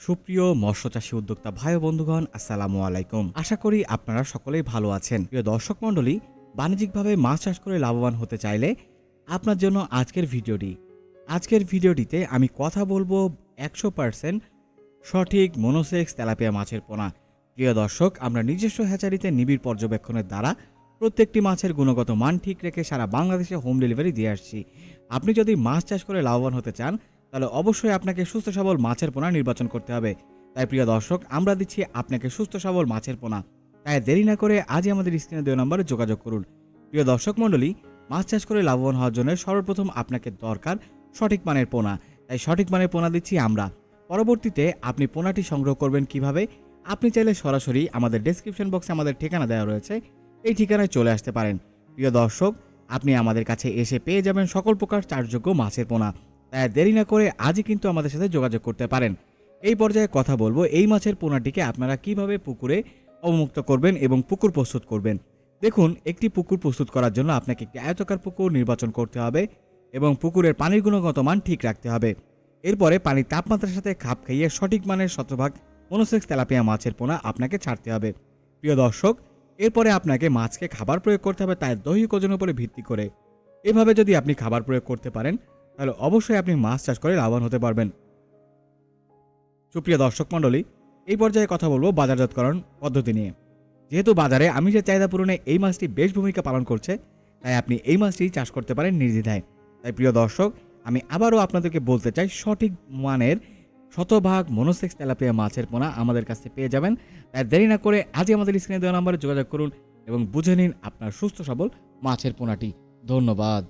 সুপ্রিয় মৎস্যচাষী উদ্যোক্তা ভাই ও বন্ধুগণ, আসসালামু আলাইকুম। আশা করি আপনারা সকলেই ভালো আছেন। প্রিয় দর্শক মণ্ডলী, বাণিজ্যিকভাবে মাছ চাষ করে লাভবান হতে চাইলে আপনার জন্য আজকের ভিডিওটিতে আমি কথা বলবো 100% সঠিক মনোসেক্স তেলাপিয়া মাছের পোনা। প্রিয় দর্শক, আমরা নিজস্ব হ্যাচারিতে নিবিড় পর্যবেক্ষণের দ্বারা প্রত্যেকটি মাছের গুণগত মান ঠিক রেখে সারা বাংলাদেশে হোম ডেলিভারি দিয়ে আসছি। আপনি যদি মাছ চাষ করে লাভবান হতে চান তাহলে অবশ্যই আপনাকে সুস্থ সবল মাছের পোনা নির্বাচন করতে হবে। তাই প্রিয় দর্শক, আমরা দিচ্ছি আপনাকে সুস্থ সবল মাছের পোনা। তাই দেরি না করে আজই আমাদের স্ক্রিনে দেওয়া নম্বরে যোগাযোগ করুন। প্রিয় দর্শক মণ্ডলী, মাছ চাষ করে লাভবান হওয়ার জন্য সর্বপ্রথম আপনাকে দরকার সঠিক মানের পোনা। তাই সঠিক মানের পোনা দিচ্ছি আমরা। পরবর্তীতে আপনি পোনাটি সংগ্রহ করবেন কিভাবে? আপনি চাইলে সরাসরি আমাদের ডেসক্রিপশন বক্সে আমাদের ঠিকানা দেওয়া রয়েছে, এই ঠিকানায় চলে আসতে পারেন। প্রিয় দর্শক, আপনি আমাদের কাছে এসে পেয়ে যাবেন সকল প্রকার চাষযোগ্য মাছের পোনা। তাই দেরি না করে আজই কিন্তু আমাদের সাথে যোগাযোগ করতে পারেন। এই পর্যায়ে কথা বলবো এই মাছের পোনাটিকে আপনারা কিভাবে পুকুরে অবমুক্ত করবেন এবং পুকুর প্রস্তুত করবেন। দেখুন, একটি পুকুর প্রস্তুত করার জন্য আপনাকে একটি আয়তাকার পুকুর নির্বাচন করতে হবে এবং পুকুরের পানির গুণগত মান ঠিক রাখতে হবে। এরপরে পানির তাপমাত্রার সাথে খাপ খাইয়ে সঠিক মানের শতভাগ মনোসেক্স তেলাপিয়া মাছের পোনা আপনাকে ছাড়তে হবে। প্রিয় দর্শক, এরপরে আপনাকে মাছকে খাবার প্রয়োগ করতে হবে তার দৈহিক ওজনের উপরে ভিত্তি করে। এভাবে যদি আপনি খাবার প্রয়োগ করতে পারেন তাহলে অবশ্যই আপনি মাছ চাষ করে লাভবান হতে পারবেন। সুপ্রিয় দর্শক মণ্ডলী, এই পর্যায়ে কথা বলবো বাজারজাতকরণ পদ্ধতি নিয়ে। যেহেতু বাজারে আমিষের চাহিদা পূরণে এই মাছটি বেশ ভূমিকা পালন করছে, তাই আপনি এই মাছটি চাষ করতে পারেন নির্দ্বিধায়। তাই প্রিয় দর্শক, আমি আবারও আপনাদেরকে বলতে চাই, সঠিক মানের শতভাগ মনোসেক্স তেলাপিয়া মাছের পোনা আমাদের কাছে পেয়ে যাবেন। তাই দেরি না করে আজই আমাদের স্ক্রিনে দেওয়া নম্বরে যোগাযোগ করুন এবং বুঝে নিন আপনার সুস্থ সবল মাছের পোনাটি। ধন্যবাদ।